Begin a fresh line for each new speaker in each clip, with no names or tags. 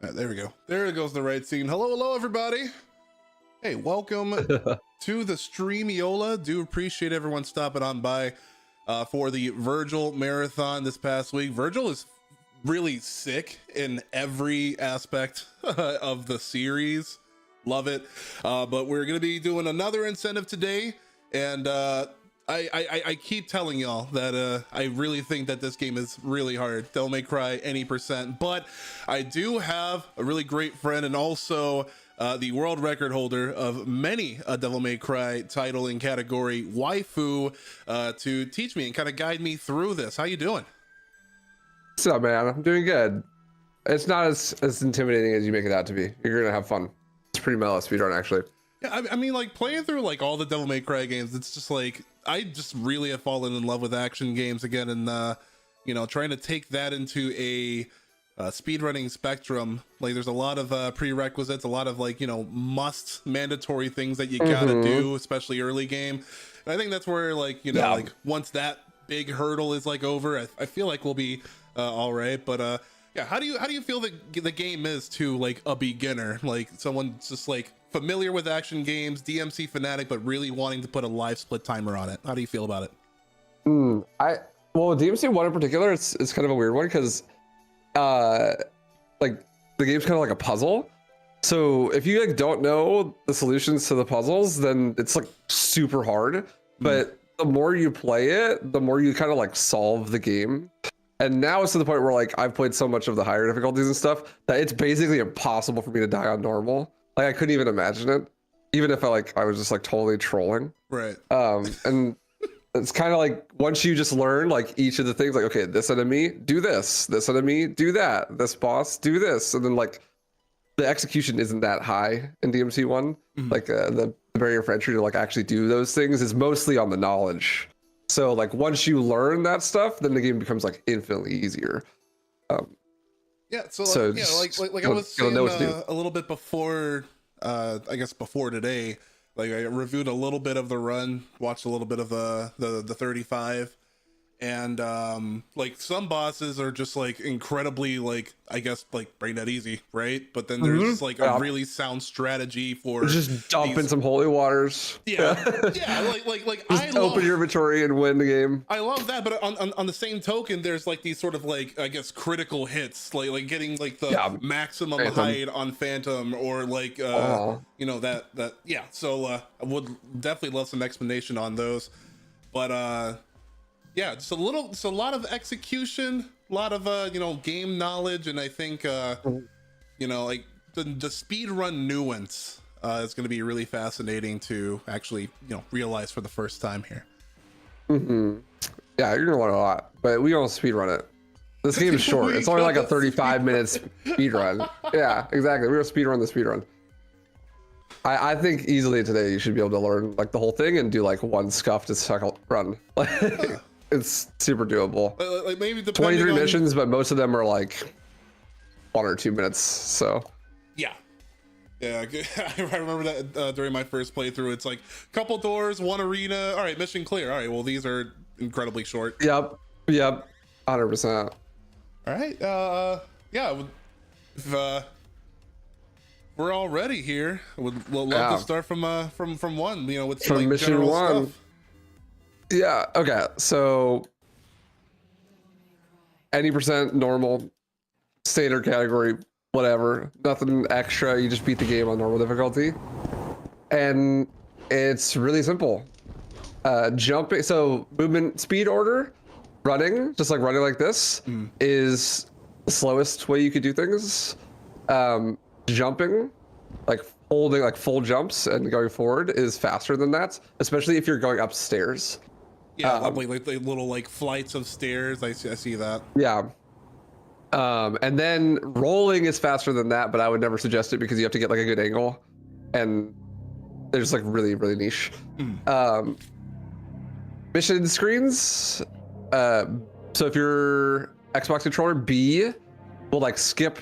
There we go. There goes the right scene. Hello, everybody. Hey, welcome to the Streamiola. Do appreciate everyone stopping on by for the Virgil marathon this past week. Virgil is really sick in every aspect of the series. Love it. But we're going to be doing another incentive today. And I keep telling y'all that I really think that this game is really hard. Devil May Cry any percent. But I do have a really great friend and also the world record holder of many a Devil May Cry title in category waifu to teach me and kind of guide me through this. How you doing?
What's up, man? I'm doing good. It's not as intimidating as you make it out to be. You're gonna have fun. It's pretty mellow speedrun, actually.
Yeah, I mean, like playing through like all the Devil May Cry games, it's just like I just really have fallen in love with action games again, and you know, trying to take that into a speedrunning spectrum. Like, there's a lot of prerequisites, a lot of like, you know, mandatory things that you gotta do, especially early game. And I think that's where, like, you know, like once that big hurdle is like over, I feel like we'll be all right. But yeah, how do you feel that the game is to like a beginner, like someone just like familiar with action games, DMC fanatic, but really wanting to put a live split timer on it? How do you feel about it?
Well, DMC 1 in particular, it's kind of a weird one because like the game's kind of like a puzzle. So if you like don't know the solutions to the puzzles, then it's like super hard. But the more you play it, the more you kind of like solve the game. And now it's to the point where like I've played so much of the higher difficulties and stuff that it's basically impossible for me to die on normal. Like I couldn't even imagine it, even if I was just like totally trolling.
Right.
And it's kind of like once you just learn like each of the things, like, okay, this enemy, do this enemy, do that, this boss, do this. And then like the execution isn't that high in DMC 1. Like the barrier for entry to like actually do those things is mostly on the knowledge. So like once you learn that stuff, then the game becomes like infinitely easier.
Yeah, so like, yeah, like I was saying a little bit before, I guess before today, like I reviewed a little bit of the run, watched a little bit of the 35, and like some bosses are just like incredibly like, I guess like brain dead easy, right? But then there's just like a really sound strategy for
just dump in some holy waters.
Yeah, like
just I open your inventory and win the game.
I love that, but on the same token, there's like these sort of like, I guess, critical hits, like getting like the maximum height on Phantom, or like you know, that yeah. So I would definitely love some explanation on those, but yeah, just a lot of execution, a lot of you know, game knowledge, and I think you know, like the speed run nuance is going to be really fascinating to actually, you know, realize for the first time here.
Yeah, you're gonna learn a lot, but we don't speed run it. This game is short. It's only like a 35-minute speed run. Yeah, exactly. We're gonna speed run the speed run. I think easily today you should be able to learn like the whole thing and do like one scuff to second run. Like it's super doable.
Like maybe
23 missions, but most of them are like 1 or 2 minutes. So
yeah, I remember that during my first playthrough. It's like couple doors, one arena. All right, mission clear. All right, well these are incredibly short.
Yep, 100%.
All right, yeah. If we're all ready here, I would love to start from one. You know, with some, like,
mission 1.
Stuff.
Yeah, okay, so any percent normal, standard category, whatever, nothing extra. You just beat the game on normal difficulty, and it's really simple. Jumping, so movement speed order, running, just like running like this, is the slowest way you could do things. Jumping, like holding like full jumps and going forward, is faster than that, especially if you're going upstairs.
Yeah, like the little like flights of stairs. I see that.
Yeah. And then rolling is faster than that, but I would never suggest it because you have to get like a good angle, and they're just like really niche. Mission screens. So if you're Xbox controller, B will like skip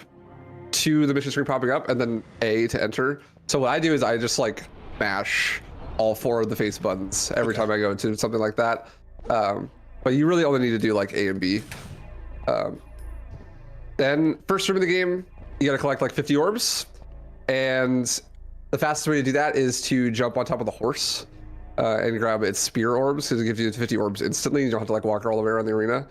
to the mission screen popping up, and then A to enter. So what I do is I just like mash all 4 of the face buttons every time I go into something like that. But you really only need to do like A and B. Then first room of the game, you got to collect like 50 orbs, and the fastest way to do that is to jump on top of the horse and grab its spear orbs, because it gives you 50 orbs instantly. You don't have to like walk all the way around the arena.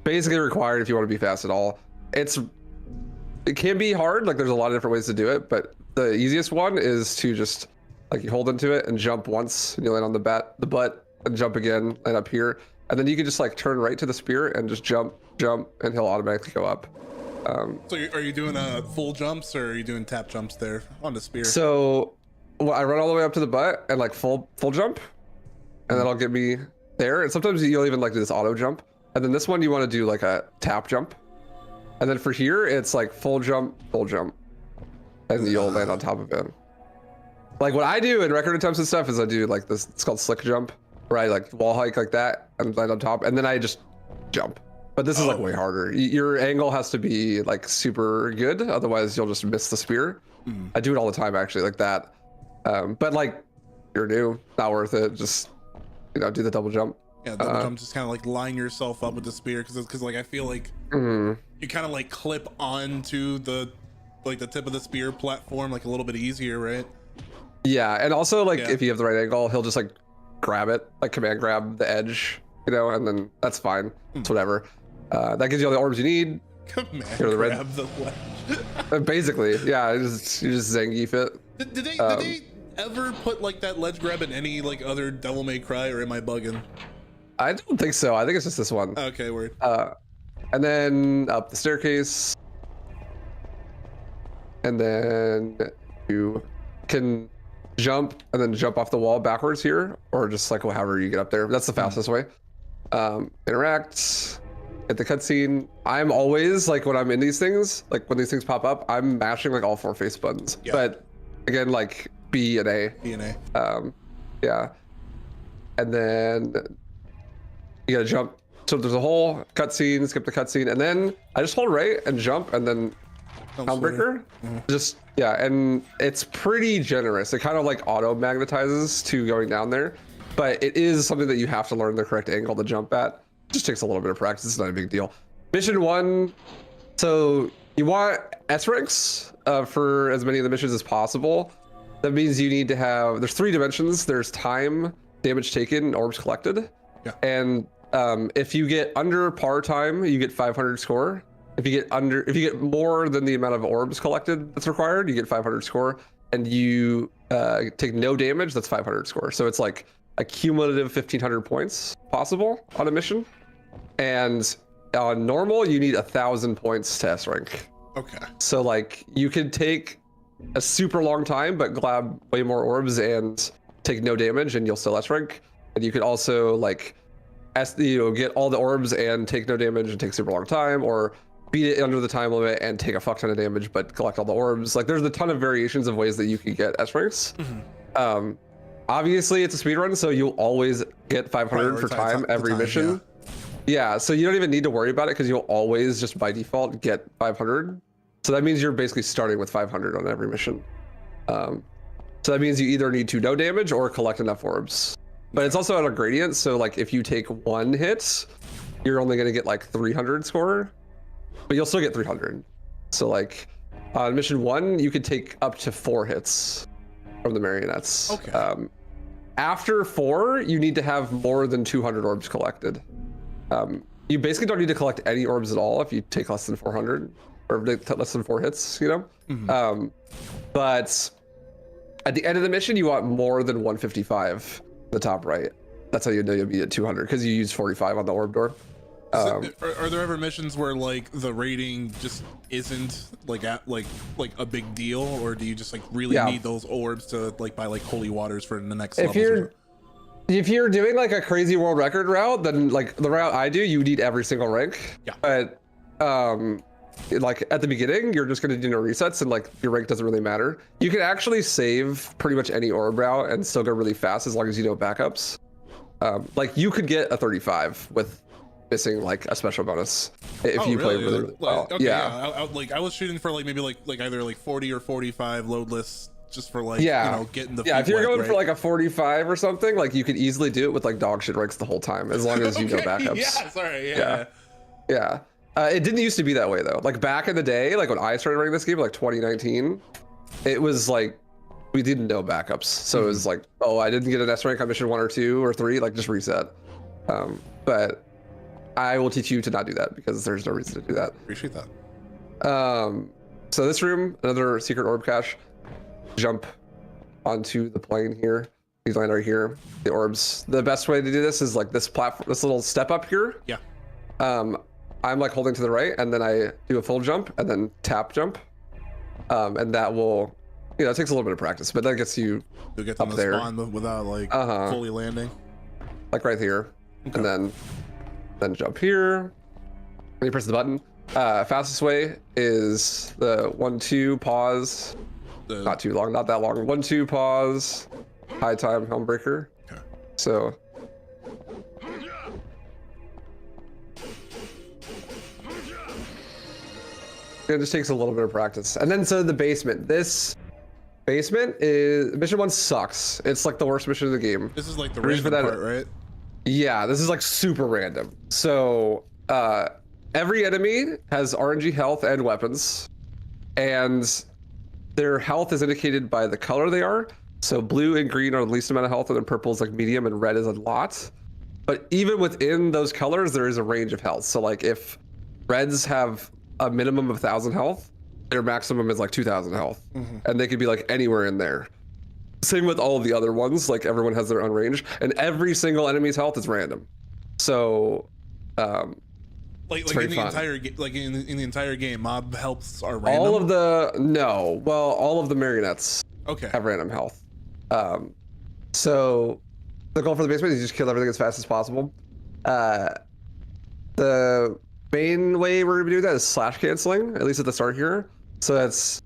Basically required if you want to be fast at all. It can be hard, like there's a lot of different ways to do it, but the easiest one is to just like you hold into it and jump once, and you land on the butt, and jump again, land up here, and then you can just like turn right to the spear and just jump, and he'll automatically go up.
So are you doing full jumps, or are you doing tap jumps there on the spear?
So I run all the way up to the butt and like full jump, and that'll get me there. And sometimes you'll even like do this auto jump, and then this one you want to do like a tap jump, and then for here it's like full jump, and you'll land on top of it. Like what I do in record attempts and stuff is I do like this, it's called slick jump, where I like wall hike like that and land on top, and then I just jump. But this is like way harder. Your angle has to be like super good, otherwise you'll just miss the spear. I do it all the time actually, like that. But like you're new, not worth it. Just do the double jump.
Yeah, double jump, just kind of like line yourself up with the spear, because like I feel like you kind of like clip onto the tip of the spear platform like a little bit easier, right?
Yeah, and also like if you have the right angle, he'll just like grab it, like command grab the edge, and then that's fine. It's whatever. That gives you all the orbs you need.
Command grab the ledge.
Basically, yeah, you just Zangief it.
Did they ever put like that ledge grab in any like other Devil May Cry, or am I bugging?
I don't think so. I think it's just this one.
Okay, word.
And then up the staircase, and then you can jump and then jump off the wall backwards here, or just like however you get up there. That's the fastest way. Interact. At the cutscene, I'm always like when I'm in these things, like when these things pop up, I'm mashing like all 4 face buttons. But again, like B and A.
B and A.
Yeah. And then you gotta jump. So there's a whole cutscene, skip the cutscene, and then I just hold right and jump, and then Soundbreaker. Just and it's pretty generous. It kind of like auto magnetizes to going down there, but it is something that you have to learn the correct angle to jump at. Just takes a little bit of practice. It's not a big deal. Mission 1, so you want S ranks for as many of the missions as possible. That means you need to have, there's 3 dimensions. There's time, damage taken, orbs collected. And if you get under par time, you get 500 score. If you get more than the amount of orbs collected that's required, you get 500 score. And you take no damage, that's 500 score. So it's like a cumulative 1500 points possible on a mission. And on normal, you need 1,000 points to S rank.
Okay.
So like you could take a super long time, but grab way more orbs and take no damage, and you'll still S rank. And you could also like get all the orbs and take no damage and take super long time, or beat it under the time limit and take a fuck ton of damage but collect all the orbs. Like there's a ton of variations of ways that you can get S ranks. Obviously it's a speedrun, so you'll always get 500 for time every mission. Yeah, so you don't even need to worry about it, because you'll always just by default get 500. So that means you're basically starting with 500 on every mission. So that means you either need to no damage or collect enough orbs. But it's also at a gradient, so like if you take 1 hit, you're only gonna get like 300 score, but you'll still get 300. So like on mission 1, you could take up to 4 hits from the marionettes.
Okay.
After 4, you need to have more than 200 orbs collected. You basically don't need to collect any orbs at all if you take less than 400 or less than 4 hits, but at the end of the mission, you want more than 155, the top right. That's how you know you'll be at 200, because you use 45 on the orb door.
Are there ever missions where like the rating just isn't like a big deal, or do you just like really need those orbs to like buy like holy waters for the next level?
If you're doing like a crazy world record route, then like the route I do, you need every single rank. But like at the beginning, you're just gonna do no resets, and like your rank doesn't really matter. You can actually save pretty much any orb route and still go really fast as long as you know backups. Like you could get a 35 with missing like a special bonus if you play really well.
Okay, I was shooting for like maybe like either like 40 or 45 loadless, just for like getting the
if you're going for like a 45 or something, like you could easily do it with like dog shit ranks the whole time, as long as you know backups.
Yeah, sorry.
It didn't used to be that way though. Like back in the day, like when I started running this game, like 2019, it was like we didn't know backups. So it was like, oh, I didn't get an S rank on mission 1 or 2 or 3, like just reset. But I will teach you to not do that because there's no reason to do that.
Appreciate that.
So this room, another secret orb cache. Jump onto the plane here. These land right here. The orbs. The best way to do this is like this platform, this little step up here.
Yeah.
I'm like holding to the right, and then I do a full jump, and then tap jump, and that will, you know, it takes a little bit of practice, but that gets you
You'll get
up
them to
there.
spawn without like fully landing.
Like right here,
Okay.
and then jump here. And you press the button. Fastest way is the 1-2 pause. Not too long, not that long. 1-2 pause. High time helm breaker.
Okay.
So. It just takes a little bit of practice. And then so the basement. This basement is mission 1 sucks. It's like the worst mission of the game.
This is like the
reason
random
for that,
part, right?
Yeah, this is like super random. So every enemy has RNG health and weapons, and their health is indicated by the color they are. So blue and green are the least amount of health, and then purple is like medium, and red is a lot. But even within those colors, there is a range of health. So like if reds have a minimum of 1,000 health, their maximum is like 2,000 health, and they could be like anywhere in there. Same with all of the other ones, like everyone has their own range, and every single enemy's health is random. So
like in the entire in the entire game, mob healths are random.
all of the marionettes have random health. So the goal for the basement is you just kill everything as fast as possible. The main way we're gonna do that is slash canceling, at least at the start here. So that's,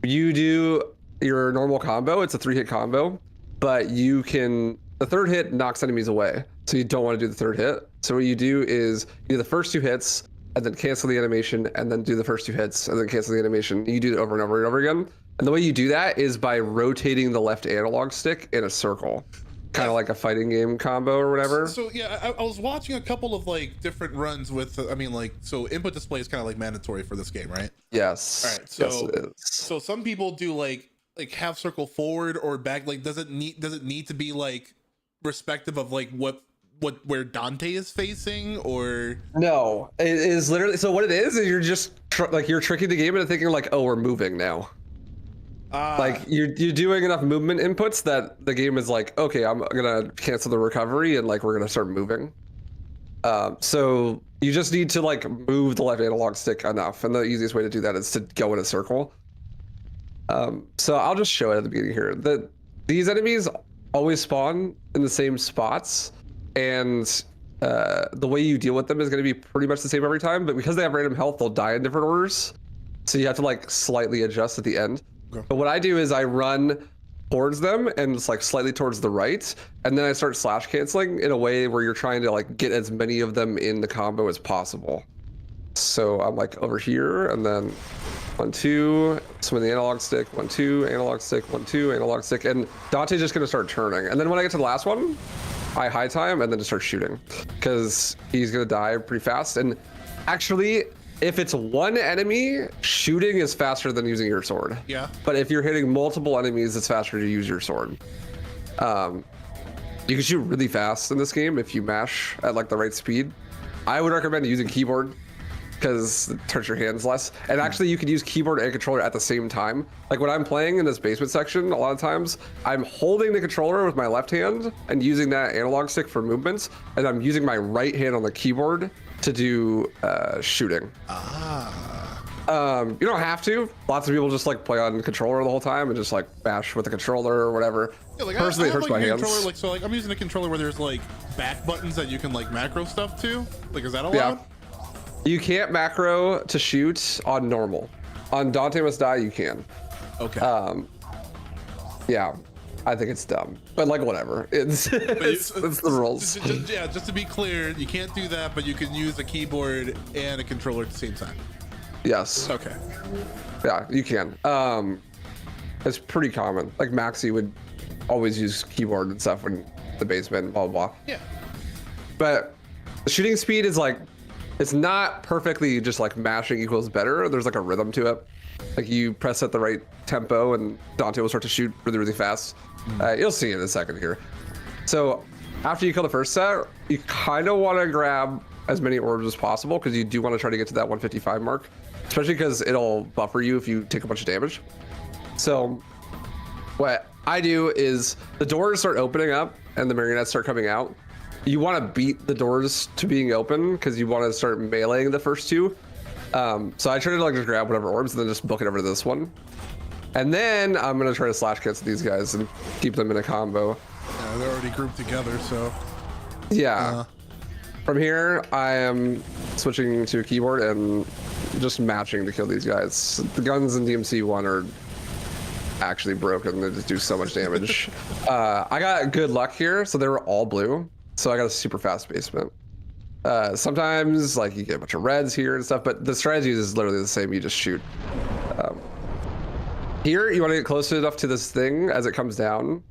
you do your normal combo, it's a 3-hit combo, but you can, the third hit knocks enemies away, so you don't want to do the third hit. So what you do is you do the first 2 hits and then cancel the animation, and then do the first 2 hits and then cancel the animation. You do it over and over and over again, and the way you do that is by rotating the left analog stick in a circle, kind of like a fighting game combo or whatever.
So yeah, I was watching a couple of like different runs with, I mean, like, so input display is kind of like mandatory for this game, right?
Yes.
All right. So
yes, it is.
so some people do like half circle forward or back. Like, does it need to be like respective of like where Dante is facing, or
no? It is literally, so what it is you're just you're tricking the game into thinking like, oh, we're moving now. Like you're doing enough movement inputs that the game is like, okay, I'm gonna cancel the recovery and like we're gonna start moving. So you just need to like move the left analog stick enough, and the easiest way to do that is to go in a circle. So I'll just show it at the beginning here. These enemies always spawn in the same spots, and the way you deal with them is going to be pretty much the same every time, but because they have random health, they'll die in different orders. So you have to like slightly adjust at the end. Okay. But what I do is I run towards them and it's like slightly towards the right, and then I start slash canceling in a way where you're trying to like get as many of them in the combo as possible. So I'm like over here, and then 1-2, swing the analog stick, 1-2, analog stick, 1-2, analog stick, and Dante's just gonna start turning. And then when I get to the last one, I high time and then just start shooting, because he's gonna die pretty fast. And actually, if it's one enemy, shooting is faster than using your sword.
Yeah.
But if you're hitting multiple enemies, it's faster to use your sword. You can shoot really fast in this game if you mash at like the right speed. I would recommend using keyboard, because it hurts your hands less. And actually you can use keyboard and controller at the same time. Like when I'm playing in this basement section, a lot of times I'm holding the controller with my left hand and using that analog stick for movements, and I'm using my right hand on the keyboard to do shooting. You don't have to. Lots of people just like play on controller the whole time and just like bash with the controller or whatever.
Yeah, like
personally, it hurts my hands.
Like, so like I'm using a controller where there's like back buttons that you can like macro stuff to. Like, is that allowed?
Yeah. You can't macro to shoot on normal. On Dante Must Die, you can.
Okay.
Yeah, I think it's dumb, but like whatever. It's the rules.
Just to be clear, you can't do that, but you can use a keyboard and a controller at the same time.
Yes.
Okay.
Yeah, you can. It's pretty common. Like Maxi would always use keyboard and stuff when the basement, blah blah blah.
Yeah.
But the shooting speed is like It's not perfectly just like mashing equals better. There's like a rhythm to it. Like you press at the right tempo and Dante will start to shoot really, really fast. You'll see in a second here. So after you kill the first set, you kind of want to grab as many orbs as possible because you do want to try to get to that 155 mark, especially because it'll buffer you if you take a bunch of damage. So what I do is the doors start opening up and the marionettes start coming out. You want to beat the doors to being open because you want to start meleeing the first two. So I try to like just grab whatever orbs and then just book it over to this one. And then I'm going to try to slash cancel these guys and keep them in a combo.
Yeah, they're already grouped together, so.
Yeah. From here, I am switching to a keyboard and just matching to kill these guys. The guns in DMC 1 are actually broken. They just do so much damage. I got good luck here, so they were all blue. So I got a super fast basement. Sometimes like you get a bunch of reds here and stuff, but the strategy is literally the same. You just shoot. Here, you want to get close enough to this thing as it comes down.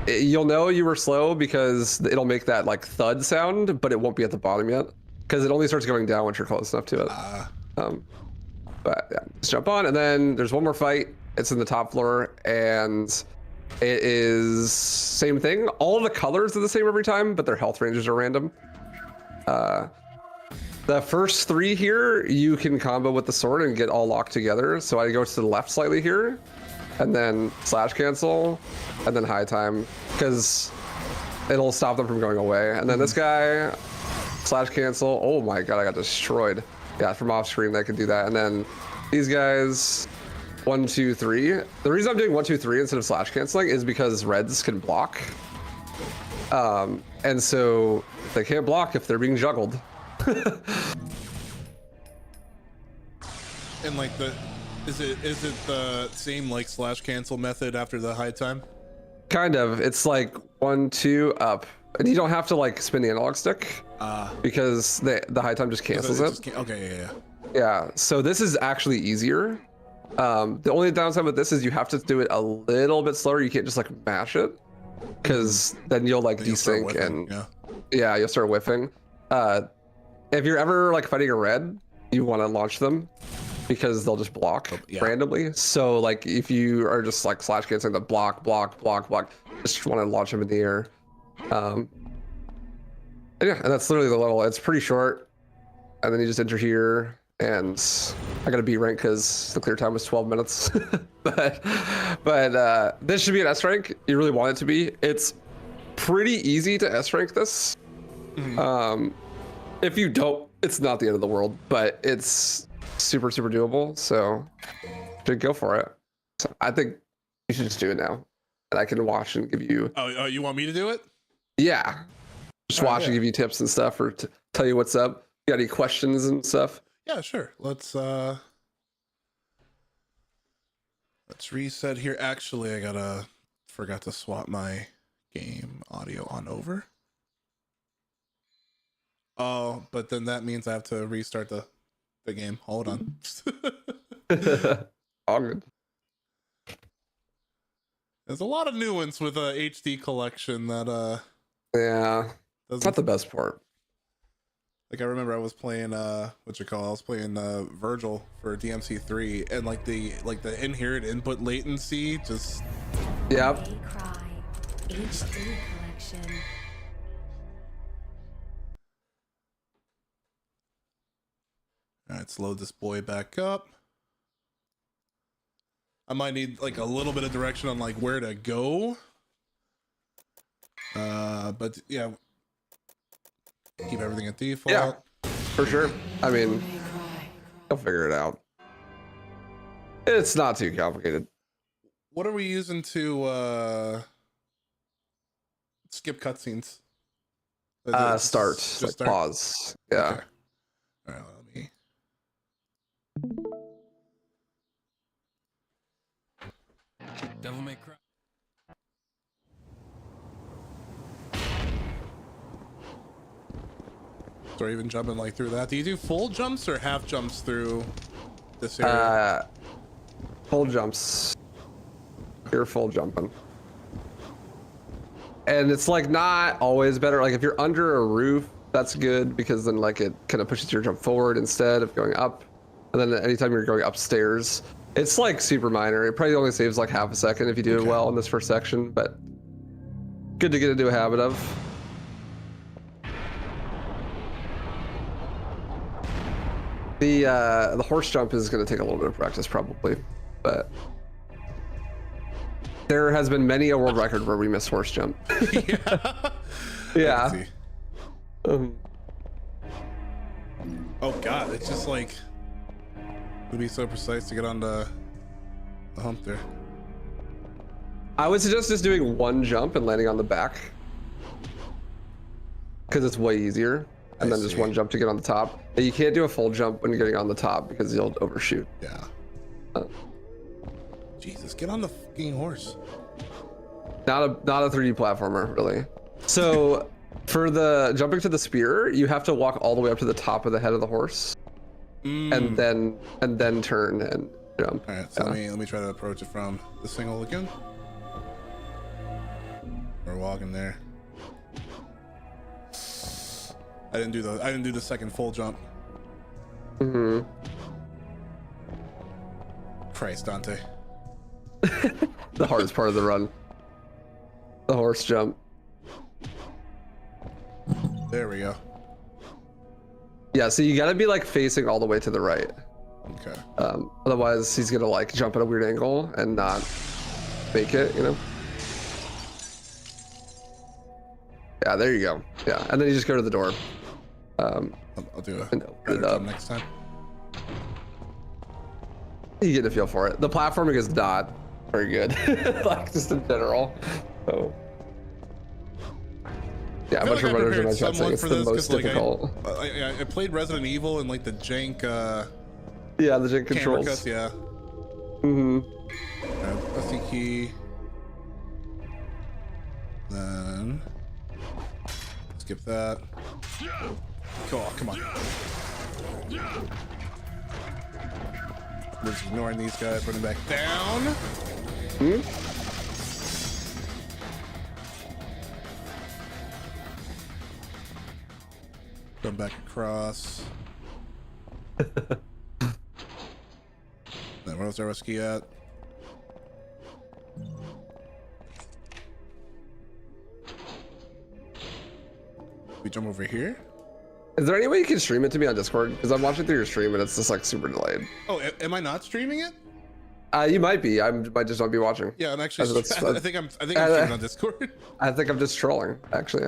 You'll know you were slow because it'll make that like thud sound, but it won't be at the bottom yet because it only starts going down once you're close enough to it. But yeah, just jump on, and then there's one more fight. It's in the top floor, and it is same thing. All the colors are the same every time, but their health ranges are random. The first three here, you can combo with the sword and get all locked together. So I go to the left slightly here, and then slash cancel, and then high time, because it'll stop them from going away. And then this guy, slash cancel. Oh my god, I got destroyed. Yeah, from off screen, they can do that. And then these guys, 1, 2, 3. The reason I'm doing 1, 2, 3 instead of slash canceling is because reds can block. And so they can't block if they're being juggled.
And like is it the same like slash cancel method after the high time?
Kind of. It's like 1, 2 up, and you don't have to like spin the analog stick because the high time just cancels it.
Okay, yeah.
Yeah. So this is actually easier. The only downside with this is you have to do it a little bit slower. You can't just like mash it because then you'll like desync and yeah, you'll start whiffing. If you're ever like fighting a red, you want to launch them because they'll just block randomly. So like if you are just like slash canceling the block, just want to launch them in the air. And yeah, and that's literally the level. It's pretty short. And then you just enter here, and I got to beat rank because the clear time was 12 minutes. but this should be an S rank. You really want it to be. It's pretty easy to S rank this. If you don't, it's not the end of the world, but it's super doable. So should go for it. So I think you should just do it now, and I can watch and give you.
Oh, you want me to do it?
Yeah, just watch and give you tips and stuff, or tell you what's up. You got any questions and stuff?
Yeah, sure. Let's reset here. Actually, I forgot to swap my game audio on over. Oh, but then that means I have to restart the game. Hold on.
All good.
There's a lot of nuance with a HD collection that
yeah, that's not the best part.
Like I remember I was playing I was playing Virgil for DMC 3, and like the inherent input latency just
yep.
HD collection.
All right, let's load this boy back up. I might need like a little bit of direction on like where to go. But yeah, keep everything at default.
Yeah, for sure. I mean, I'll figure it out. It's not too complicated.
What are we using to skip cutscenes?
Start,
just
like
start?
pause. Yeah.
Okay. All right, let me.
Devil May Cry.
So are you even jumping like through that? Do you do full jumps or half jumps through this area?
Full jumps. You're full jumping. And it's like not always better. Like if you're under a roof, That's good because then like it kind of pushes your jump forward instead of going up. And then anytime you're going upstairs, it's like super minor. It probably only saves like half a second if you do it well in this first section, but good to get into a habit of. The horse jump is going to take a little bit of practice probably, but there has been many a world record where we miss horse jump. Yeah.
Oh god, it's just like it'd be so precise to get on the hump there.
I would suggest just doing one jump and landing on the back because it's way easier, and then just one jump to get on the top. And you can't do a full jump when you're getting on the top because you'll overshoot.
Yeah. Jesus, get on the fucking horse.
Not a 3D platformer, really. So for the jumping to the spear, you have to walk all the way up to the top of the head of the horse, and then turn and jump.
All right, so let me try to approach it from this angle again. We're walking there. I didn't do the second full jump. Christ, Dante.
The hardest part of the run. The horse jump.
There we go.
Yeah, so you gotta be like facing all the way to the right.
Okay.
Otherwise he's gonna like jump at a weird angle and not make it, you know? Yeah, there you go. Yeah, and then you just go to the door.
I'll do a better job next time.
You get a feel for it. The platforming is not very good, like just in general. So yeah, a bunch of runners in my chat saying it's the most difficult.
I played Resident Evil and like the jank.
Yeah, the jank controls.
Cuts, yeah. Press the key. Then skip that. Oh, come on. We're just ignoring these guys, running back down. Come back across. Then where was our rescue at? We jump over here?
Is there any way you can stream it to me on Discord? Because I'm watching through your stream and it's just like super delayed.
Oh, am I not streaming it?
You might be. I might just not be watching.
Yeah, I'm actually. I think I'm streaming on Discord.
I think I'm just trolling. Actually,